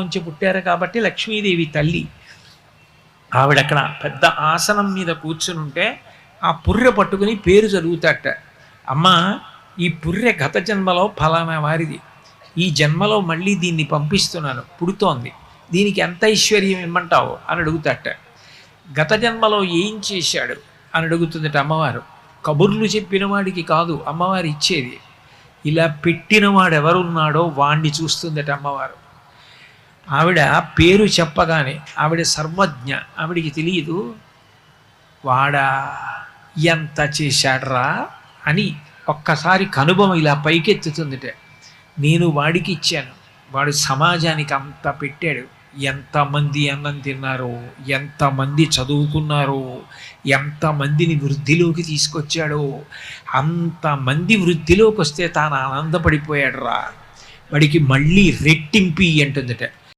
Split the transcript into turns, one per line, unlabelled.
నుంచి పుట్టారు కాబట్టి లక్ష్మీదేవి తల్లి. ఆవిడక్కడ పెద్ద ఆసనం మీద కూర్చుని ఉంటే ఆ పుర్రె పట్టుకుని పేరు చదువుతాట. అమ్మ, ఈ పుర్రె గత జన్మలో ఫలానా వారిది, ఈ జన్మలో మళ్ళీ దీన్ని పంపిస్తున్నాను, పుడుతోంది, దీనికి ఎంత ఐశ్వర్యం ఇమ్మంటావు అని అడుగుతాట. గత జన్మలో ఏం చేశాడు అని అడుగుతుందట అమ్మవారు. కబుర్లు చెప్పిన వాడికి కాదు అమ్మవారు ఇచ్చేది, ఇలా పెట్టినవాడు ఎవరున్నాడో వాణ్ణి చూస్తుందట అమ్మవారు. ఆవిడ పేరు చెప్పగానే ఆవిడ సర్వజ్ఞ, ఆవిడికి తెలియదు వాడా ఎంత చేశాడ్రా అని ఒక్కసారి కనుబొమ ఇలా పైకెత్తుతుందిట. నేను వాడికి ఇచ్చాను, వాడు సమాజానికి అంత పెట్టాడు, ఎంతమంది అన్నం తిన్నారో, ఎంతమంది చదువుకున్నారో, ఎంతమందిని వృద్ధిలోకి తీసుకొచ్చాడో, అంతమంది వృద్ధిలోకి వస్తే తాను ఆనందపడిపోయాడు రా, వాడికి మళ్ళీ రెట్టింపి అంటుందట.